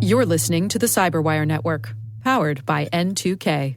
You're listening to the CyberWire Network, powered by N2K.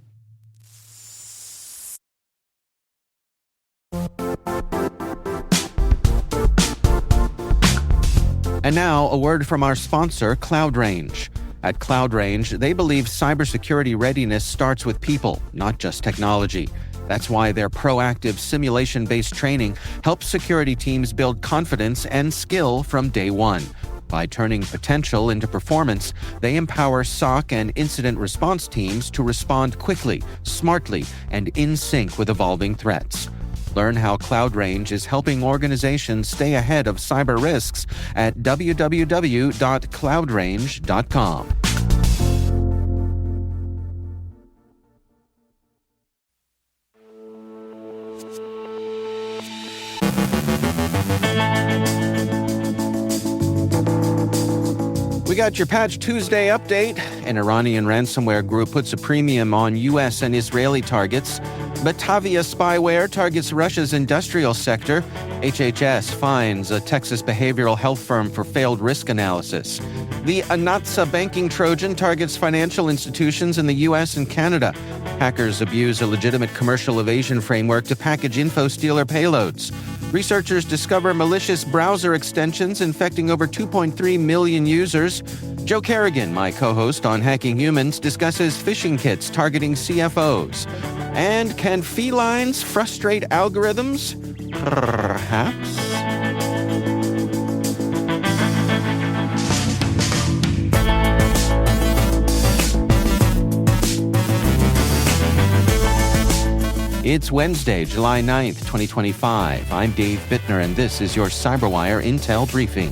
And now, a word from our sponsor, CloudRange. At CloudRange, they believe cybersecurity readiness starts with people, not just technology. That's why their proactive simulation-based training helps security teams build confidence and skill from day one. By turning potential into performance, they empower SOC and incident response teams to respond quickly, smartly, and in sync with evolving threats. Learn how CloudRange is helping organizations stay ahead of cyber risks at www.cloudrange.com. We got your Patch Tuesday update. An Iranian ransomware group puts a premium on U.S. and Israeli targets. Batavia spyware targets Russia's industrial sector. HHS finds a Texas behavioral health firm for failed risk analysis. The Anatsa banking trojan targets financial institutions in the U.S. and Canada. Hackers abuse a legitimate commercial evasion framework to package infostealer payloads. Researchers discover malicious browser extensions infecting over 2.3 million users. Joe Carrigan, my co-host on Hacking Humans, discusses phishing kits targeting CFOs. And can felines frustrate algorithms? Perhaps. It's Wednesday, July 9th, 2025. I'm Dave Bittner, and this is your CyberWire Intel Briefing.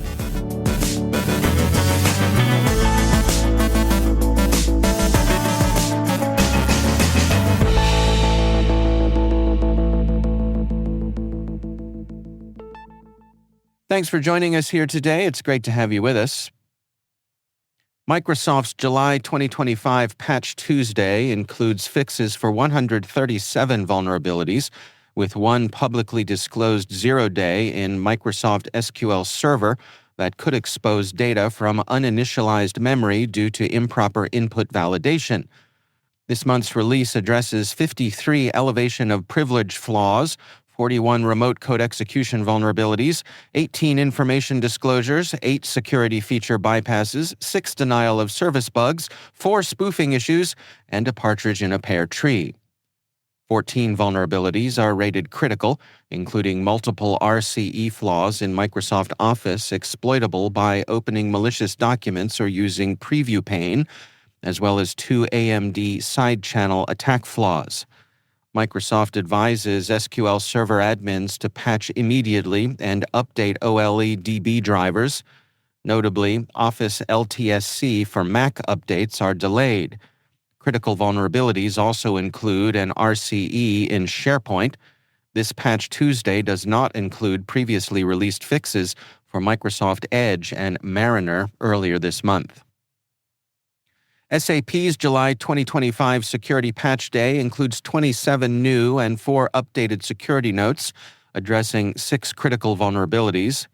Thanks for joining us here today. It's great to have you with us. Microsoft's July 2025 Patch Tuesday includes fixes for 137 vulnerabilities, with one publicly disclosed zero-day in Microsoft SQL Server that could expose data from uninitialized memory due to improper input validation. This month's release addresses 53 elevation of privilege flaws, 41 remote code execution vulnerabilities, 18 information disclosures, 8 security feature bypasses, 6 denial of service bugs, 4 spoofing issues, and a partridge in a pear tree. 14 vulnerabilities are rated critical, including multiple RCE flaws in Microsoft Office exploitable by opening malicious documents or using preview pane, as well as 2 AMD side-channel attack flaws. Microsoft advises SQL Server admins to patch immediately and update OLE DB drivers. Notably, Office LTSC for Mac updates are delayed. Critical vulnerabilities also include an RCE in SharePoint. This Patch Tuesday does not include previously released fixes for Microsoft Edge and Mariner earlier this month. SAP's July 2025 Security Patch Day includes 27 new and 4 updated security notes addressing 6 critical vulnerabilities.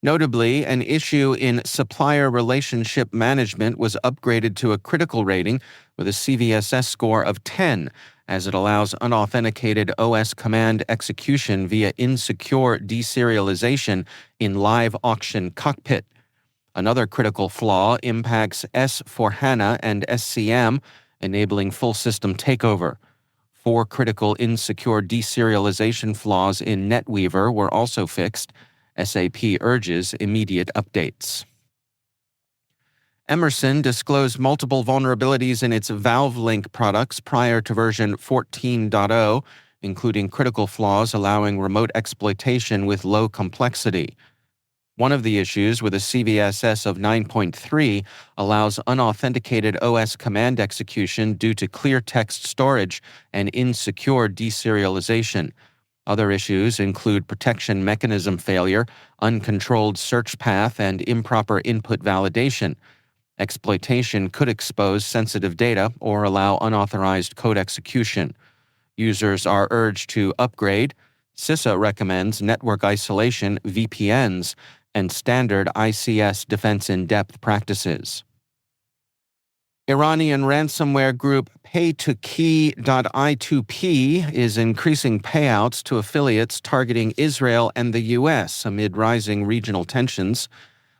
Notably, an issue in supplier relationship management was upgraded to a critical rating with a CVSS score of 10, as it allows unauthenticated OS command execution via insecure deserialization in live auction cockpit. Another critical flaw impacts S/4HANA and SCM, enabling full system takeover. 4 critical insecure deserialization flaws in NetWeaver were also fixed. SAP urges immediate updates. Emerson disclosed multiple vulnerabilities in its ValveLink products prior to version 14.0, including critical flaws allowing remote exploitation with low complexity. One of the issues with a CVSS of 9.3 allows unauthenticated OS command execution due to clear text storage and insecure deserialization. Other issues include protection mechanism failure, uncontrolled search path, and improper input validation. Exploitation could expose sensitive data or allow unauthorized code execution. Users are urged to upgrade. CISA recommends network isolation VPNs and standard ICS defense in-depth practices. Iranian ransomware group pay2key.I2P is increasing payouts to affiliates targeting Israel and the U.S. amid rising regional tensions.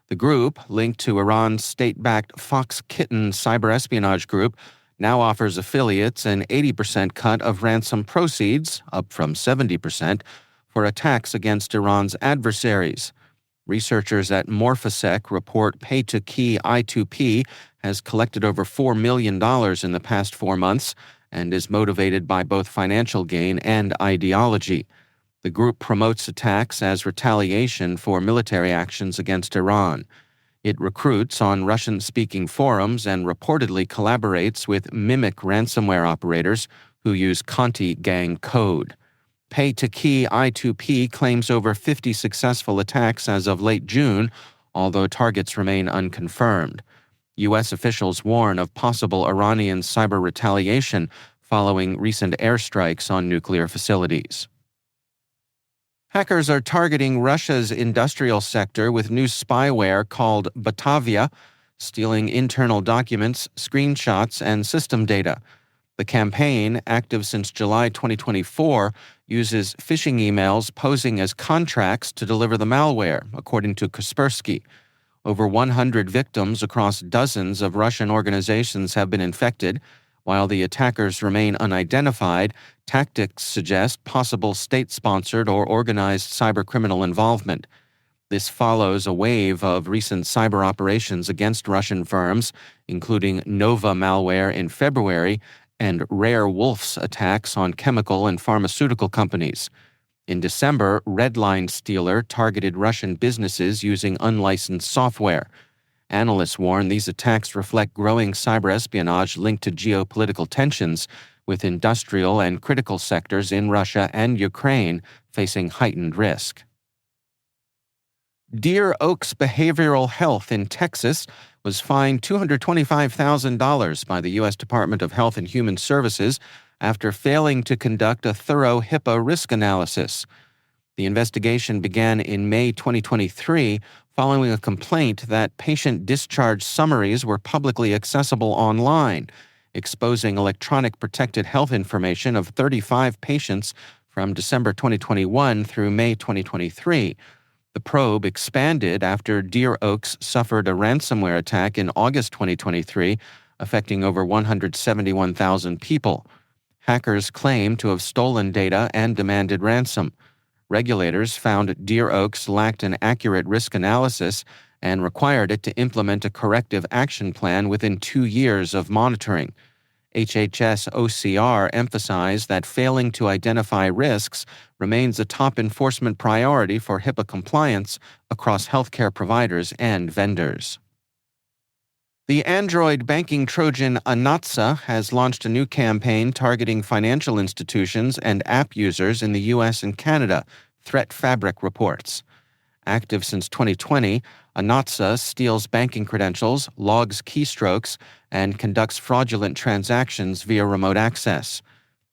The group, linked to Iran's state-backed Fox Kitten cyber espionage group, now offers affiliates an 80% cut of ransom proceeds, up from 70%, for attacks against Iran's adversaries. Researchers at Morphosec report Pay2Key I2P has collected over $4 million in the past 4 months and is motivated by both financial gain and ideology. The group promotes attacks as retaliation for military actions against Iran. It recruits on Russian-speaking forums and reportedly collaborates with mimic ransomware operators who use Conti gang code. Pay2Key I2P claims over 50 successful attacks as of late June, although targets remain unconfirmed. U.S. officials warn of possible Iranian cyber retaliation following recent airstrikes on nuclear facilities. Hackers are targeting Russia's industrial sector with new spyware called Batavia, stealing internal documents, screenshots, and system data. The campaign, active since July 2024, uses phishing emails posing as contracts to deliver the malware, according to Kaspersky. Over 100 victims across dozens of Russian organizations have been infected. While the attackers remain unidentified, tactics suggest possible state-sponsored or organized cybercriminal involvement. This follows a wave of recent cyber operations against Russian firms, including Nova malware in February and Rare Wolf's attacks on chemical and pharmaceutical companies. In December, Redline Stealer targeted Russian businesses using unlicensed software. Analysts warn these attacks reflect growing cyber espionage linked to geopolitical tensions, with industrial and critical sectors in Russia and Ukraine facing heightened risk. Deer Oaks Behavioral Health in Texas was fined $225,000 by the U.S. Department of Health and Human Services after failing to conduct a thorough HIPAA risk analysis. The investigation began in May 2023 following a complaint that patient discharge summaries were publicly accessible online, exposing electronic protected health information of 35 patients from December 2021 through May 2023. The probe expanded after Deer Oaks suffered a ransomware attack in August 2023, affecting over 171,000 people. Hackers claimed to have stolen data and demanded ransom. Regulators found Deer Oaks lacked an accurate risk analysis and required it to implement a corrective action plan within 2 years of monitoring. HHS OCR emphasized that failing to identify risks remains a top enforcement priority for HIPAA compliance across healthcare providers and vendors. The Android banking trojan Anatsa has launched a new campaign targeting financial institutions and app users in the U.S. and Canada, Threat Fabric reports. Active since 2020, Anatsa steals banking credentials, logs keystrokes, and conducts fraudulent transactions via remote access.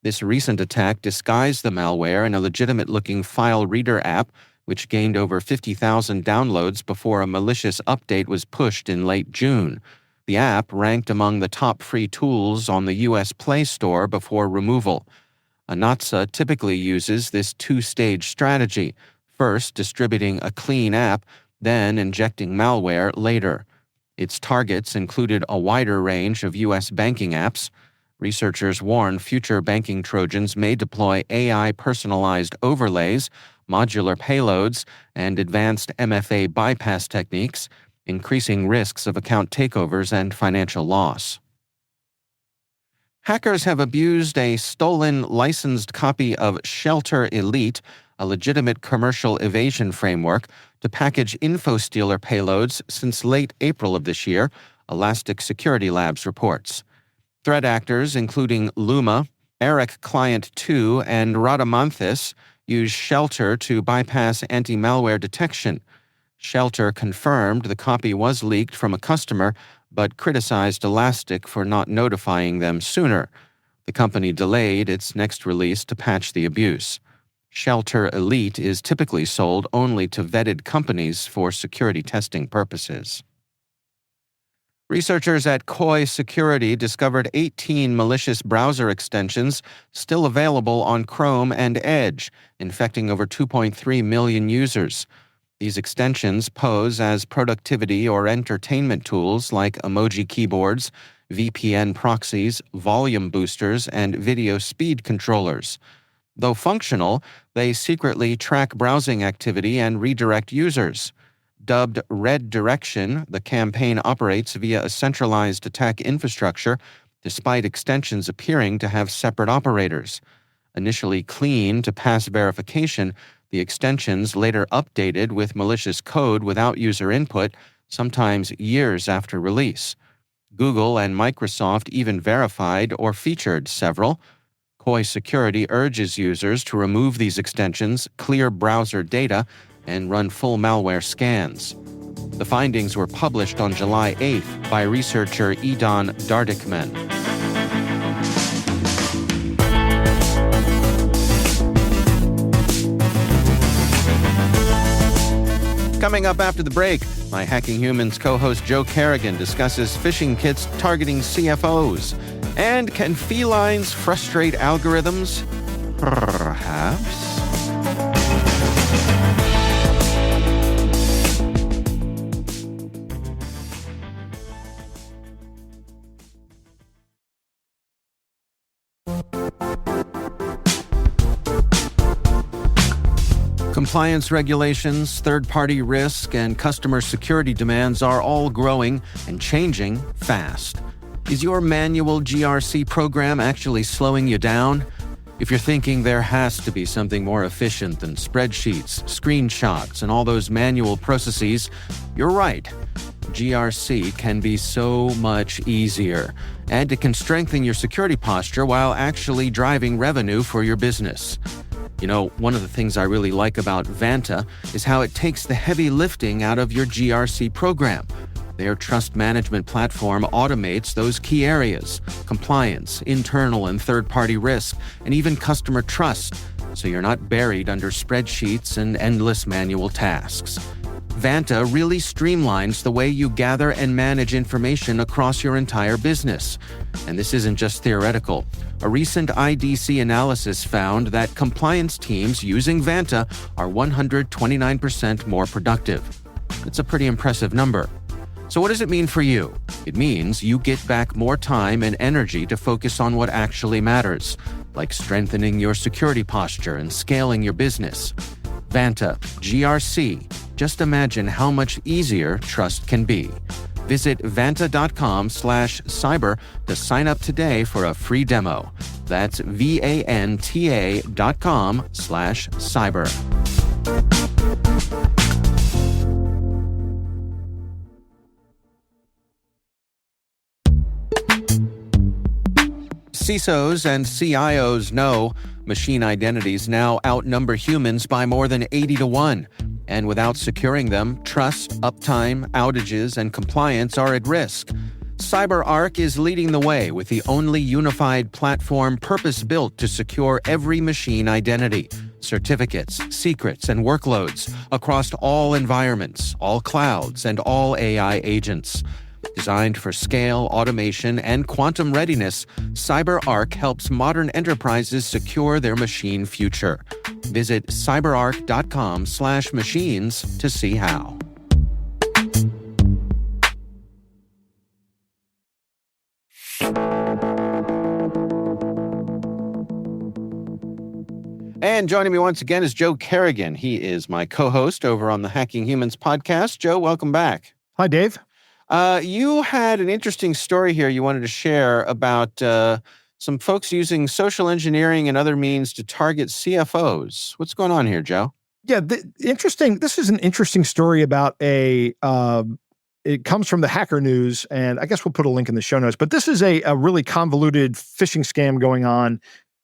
This recent attack disguised the malware in a legitimate-looking file reader app, which gained over 50,000 downloads before a malicious update was pushed in late June. The app ranked among the top free tools on the U.S. Play Store before removal. Anatsa typically uses this two-stage strategy, first distributing a clean app, then injecting malware later. Its targets included a wider range of U.S. banking apps. Researchers warn future banking trojans may deploy AI-personalized overlays, modular payloads, and advanced MFA bypass techniques, increasing risks of account takeovers and financial loss. Hackers have abused a stolen licensed copy of Shelter Elite, a legitimate commercial evasion framework, to package infostealer payloads since late April of this year, Elastic Security Labs reports. Threat actors, including Luma, Eric Client 2, and Radamanthus, use Shelter to bypass anti-malware detection. Shelter confirmed the copy was leaked from a customer, but criticized Elastic for not notifying them sooner. The company delayed its next release to patch the abuse. Shelter Elite is typically sold only to vetted companies for security testing purposes. Researchers at Koi Security discovered 18 malicious browser extensions still available on Chrome and Edge, infecting over 2.3 million users. These extensions pose as productivity or entertainment tools like emoji keyboards, VPN proxies, volume boosters, and video speed controllers. Though functional, they secretly track browsing activity and redirect users. Dubbed Red Direction, the campaign operates via a centralized attack infrastructure, despite extensions appearing to have separate operators. Initially clean to pass verification, the extensions later updated with malicious code without user input, sometimes years after release. Google and Microsoft even verified or featured several. Koi Security urges users to remove these extensions, clear browser data, and run full malware scans. The findings were published on July 8th by researcher Edan Dardikman. Coming up after the break, my Hacking Humans co-host Joe Carrigan discusses phishing kits targeting CFOs. And can felines frustrate algorithms? Perhaps. Compliance regulations, third-party risk, and customer security demands are all growing and changing fast. Is your manual GRC program actually slowing you down? If you're thinking there has to be something more efficient than spreadsheets, screenshots, and all those manual processes, you're right. GRC can be so much easier, and it can strengthen your security posture while actually driving revenue for your business. You know, one of the things I really like about Vanta is how it takes the heavy lifting out of your GRC program. Their trust management platform automates those key areas: compliance, internal and third-party risk, and even customer trust, so you're not buried under spreadsheets and endless manual tasks. Vanta really streamlines the way you gather and manage information across your entire business. And this isn't just theoretical. A recent IDC analysis found that compliance teams using Vanta are 129% more productive. It's a pretty impressive number. So what does it mean for you? It means you get back more time and energy to focus on what actually matters, like strengthening your security posture and scaling your business. Vanta, GRC. Just imagine how much easier trust can be. Visit vanta.com/cyber to sign up today for a free demo. That's vanta.com/cyber. CISOs and CIOs know machine identities now outnumber humans by more than 80-1. And without securing them, trust, uptime, outages, and compliance are at risk. CyberArk is leading the way with the only unified platform purpose-built to secure every machine identity, certificates, secrets, and workloads across all environments, all clouds, and all AI agents. Designed for scale, automation, and quantum readiness, CyberArk helps modern enterprises secure their machine future. Visit cyberark.com/machines to see how. And joining me once again is Joe Carrigan. He is my co-host over on the Hacking Humans podcast. Joe, welcome back. Hi, Dave. You had an interesting story here you wanted to share about some folks using social engineering and other means to target CFOs. What's going on here, Joe? Yeah, this is an interesting story about it comes from the Hacker News, and I guess we'll put a link in the show notes, but this is a really convoluted phishing scam going on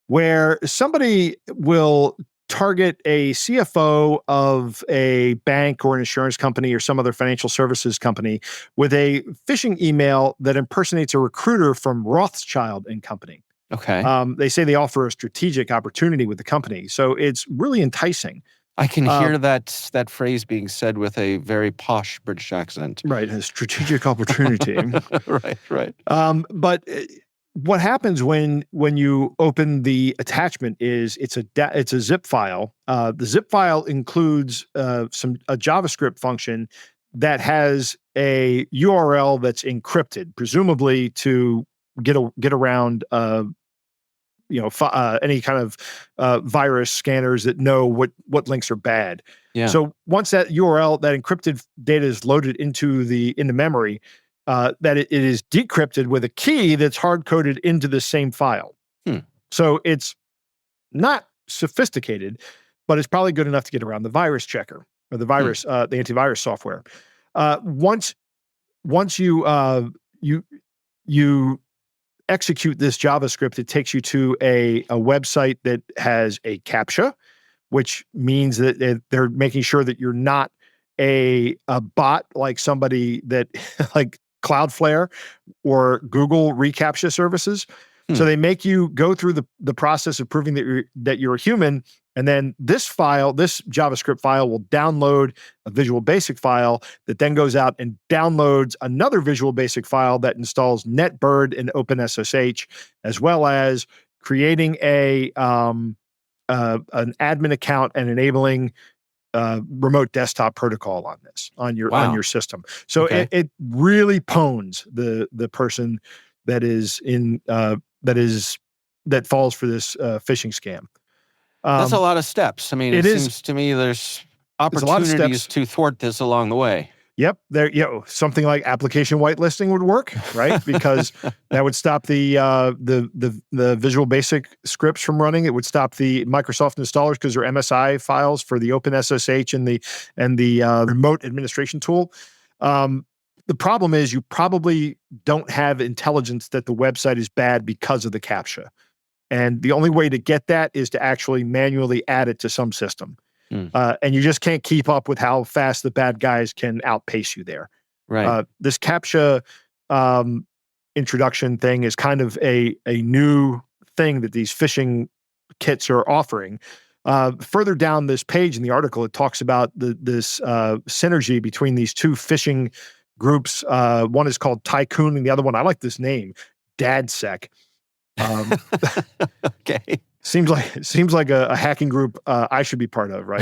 where somebody will target a CFO of a bank or an insurance company or some other financial services company with a phishing email that impersonates a recruiter from Rothschild and Company. Okay. They say they offer a strategic opportunity with the company. So it's really enticing. I can hear that phrase being said with a very posh British accent. Right. A strategic opportunity. Right. But what happens when you open the attachment is it's a zip file. The zip file includes a JavaScript function that has a URL that's encrypted, presumably to get around any kind of virus scanners that know what links are bad. Yeah. So once that URL, that encrypted data is loaded into memory, that it is decrypted with a key that's hard-coded into the same file. So it's not sophisticated, but it's probably good enough to get around the virus checker or the virus, the antivirus software. Once you execute this JavaScript, it takes you to a website that has a CAPTCHA, which means that they're making sure that you're not a bot like somebody that like Cloudflare or Google reCAPTCHA services. So they make you go through the process of proving that you're a human, and then this JavaScript file will download a Visual Basic file that then goes out and downloads another Visual Basic file that installs NetBird and OpenSSH, as well as creating an admin account and enabling remote desktop protocol on your system. So it really pwns the person that is that falls for this phishing scam. That's a lot of steps. I mean, it seems to me there's opportunities to thwart this along the way. Yep, something like application whitelisting would work, right? Because that would stop the Visual Basic scripts from running. It would stop the Microsoft installers because they're MSI files for the OpenSSH and the remote administration tool. The problem is you probably don't have intelligence that the website is bad because of the CAPTCHA. And the only way to get that is to actually manually add it to some system. And you just can't keep up with how fast the bad guys can outpace you there. Right. This CAPTCHA introduction thing is kind of a new thing that these phishing kits are offering. Further down this page in the article, it talks about this synergy between these two phishing groups. One is called Tycoon, and the other one, I like this name, DadSec. Okay. Seems like a hacking group I should be part of, right?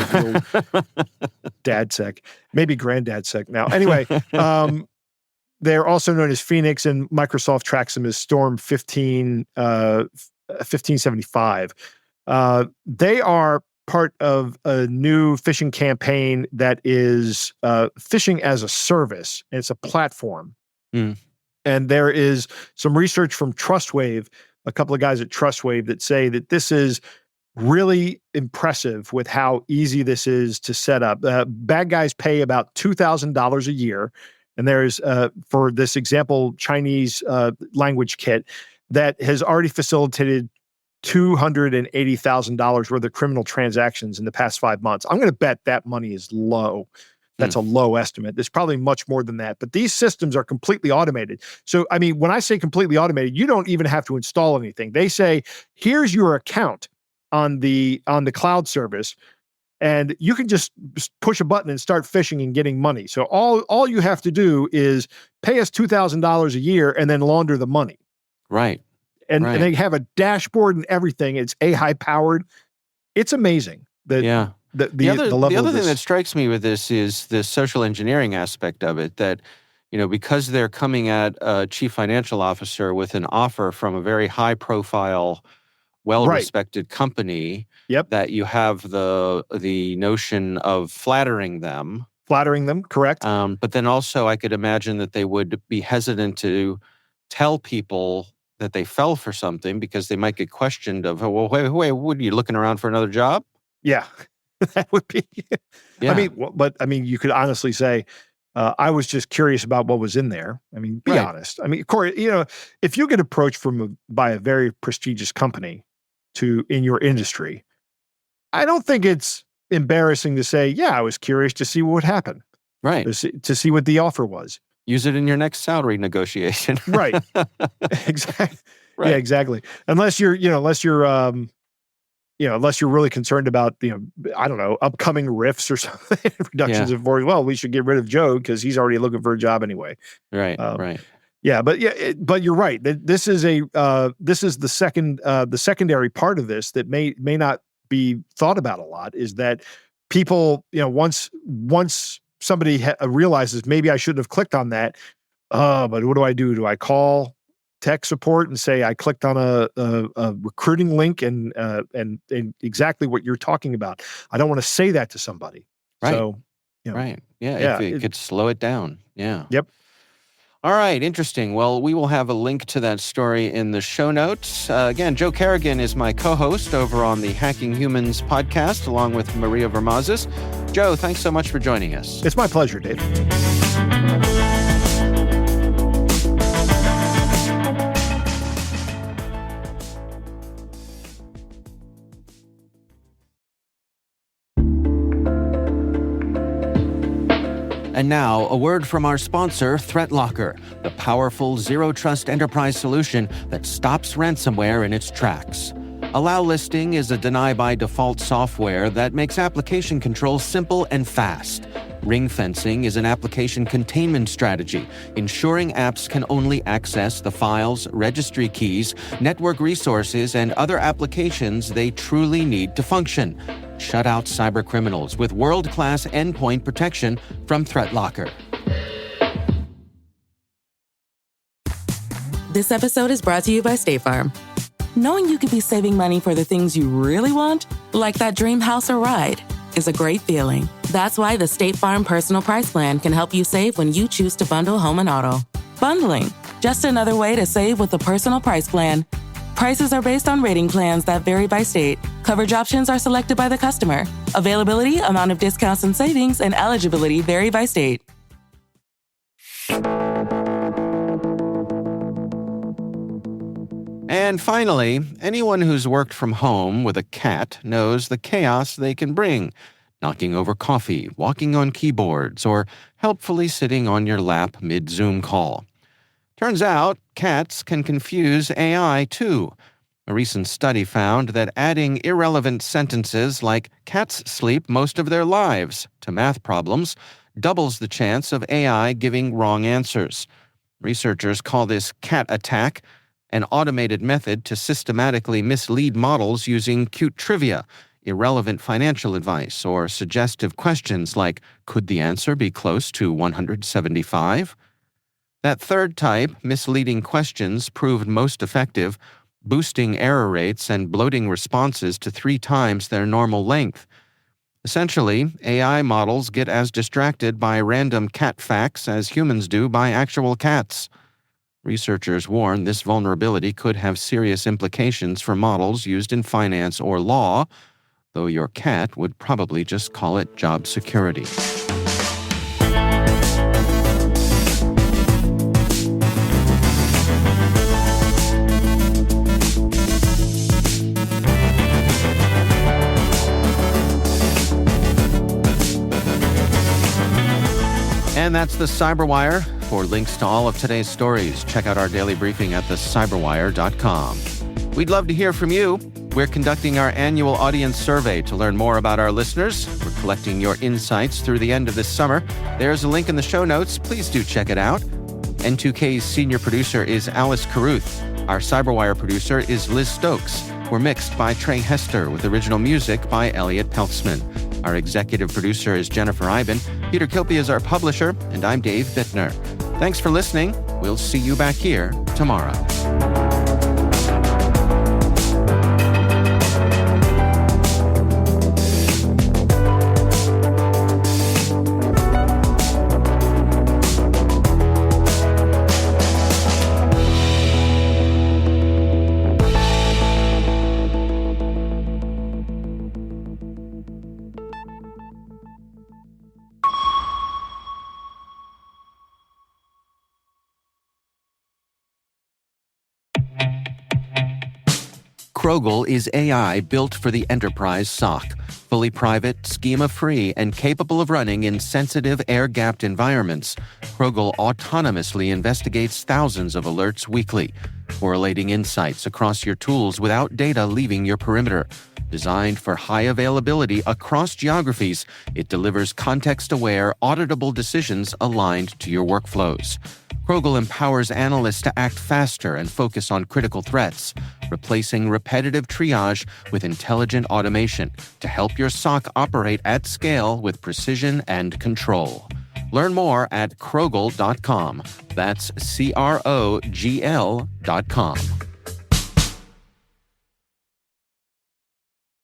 DadSec, maybe GrandDadSec now. Anyway, they're also known as Phoenix, and Microsoft tracks them as Storm 1575. They are part of a new phishing campaign that is phishing as a service. And it's a platform. And there is some research from TrustWave, a couple of guys at TrustWave, that say that this is really impressive with how easy this is to set up. Bad guys pay about $2,000 a year. And there's, for this example, Chinese language kit that has already facilitated $280,000 worth of criminal transactions in the past 5 months. I'm going to bet that money is low. That's a low estimate. There's probably much more than that. But these systems are completely automated. So, I mean, when I say completely automated, you don't even have to install anything. They say, here's your account on the cloud service, and you can just push a button and start phishing and getting money. So all you have to do is pay us $2,000 a year and then launder the money. Right. And they have a dashboard and everything. It's AI powered. It's amazing. The other thing that strikes me with this is the social engineering aspect of it, that, because they're coming at a chief financial officer with an offer from a very high profile, well-respected company, that you have the notion of flattering them. Correct. But then also I could imagine that they would be hesitant to tell people that they fell for something because they might get questioned of, well, wait, what are you looking around for another job? Yeah, that would be. Yeah. I mean, you could honestly say, I was just curious about what was in there. I mean, be honest. I mean, Corey, if you get approached by a very prestigious company in your industry, I don't think it's embarrassing to say, yeah, I was curious to see what would happen. Right. To see what the offer was. Use it in your next salary negotiation. Right. Yeah, exactly. Unless you're, unless you're really concerned about, I don't know, upcoming rifts or something, reductions of force. Well, we should get rid of Joe because he's already looking for a job anyway. Right. Yeah, but you're right. This is the secondary part of this that may not be thought about a lot, is that people, once somebody realizes maybe I shouldn't have clicked on that, but what do I do? Do I call tech support and say I clicked on a recruiting link and exactly what you're talking about? I don't want to say that to somebody. Right. So, right. Yeah. If it could slow it down. Yeah. Yep. All right, interesting. Well, we will have a link to that story in the show notes. Again, Joe Carrigan is my co-host over on the Hacking Humans podcast, along with Maria Vermazis. Joe, thanks so much for joining us. It's my pleasure, Dave. And now, a word from our sponsor, ThreatLocker, the powerful zero-trust enterprise solution that stops ransomware in its tracks. Allow Listing is a deny-by-default software that makes application control simple and fast. Ring fencing is an application containment strategy, ensuring apps can only access the files, registry keys, network resources, and other applications they truly need to function. Shut out cybercriminals with world-class endpoint protection from ThreatLocker. This episode is brought to you by State Farm. Knowing you could be saving money for the things you really want, like that dream house or ride, is a great feeling. That's why the State Farm Personal Price Plan can help you save when you choose to bundle home and auto. Bundling, just another way to save with the Personal Price Plan. Prices are based on rating plans that vary by state. Coverage options are selected by the customer. Availability, amount of discounts and savings, and eligibility vary by state. And finally, anyone who's worked from home with a cat knows the chaos they can bring. Knocking over coffee, walking on keyboards, or helpfully sitting on your lap mid-Zoom call. Turns out, cats can confuse AI, too. A recent study found that adding irrelevant sentences like "cats sleep most of their lives" to math problems doubles the chance of AI giving wrong answers. Researchers call this cat attack, an automated method to systematically mislead models using cute trivia, irrelevant financial advice, or suggestive questions like, "Could the answer be close to 175? That third type, misleading questions, proved most effective, boosting error rates and bloating responses to 3 times their normal length. Essentially, AI models get as distracted by random cat facts as humans do by actual cats. Researchers warn this vulnerability could have serious implications for models used in finance or law, though your cat would probably just call it job security. And that's the CyberWire. For links to all of today's stories, check out our daily briefing at thecyberwire.com. We'd love to hear from you. We're conducting our annual audience survey to learn more about our listeners. We're collecting your insights through the end of this summer. There's a link in the show notes. Please do check it out. N2K's senior producer is Alice Carruth. Our CyberWire producer is Liz Stokes. We're mixed by Trey Hester with original music by Elliot Peltzman. Our executive producer is Jennifer Iben. Peter Kilpie is our publisher, and I'm Dave Bittner. Thanks for listening. We'll see you back here tomorrow. Krogel is AI built for the enterprise SOC, fully private, schema-free, and capable of running in sensitive, air-gapped environments. Krogel autonomously investigates thousands of alerts weekly, correlating insights across your tools without data leaving your perimeter. Designed for high availability across geographies, it delivers context-aware, auditable decisions aligned to your workflows. Krogel empowers analysts to act faster and focus on critical threats, replacing repetitive triage with intelligent automation to help your SOC operate at scale with precision and control. Learn more at Krogel.com. That's Krogl.com.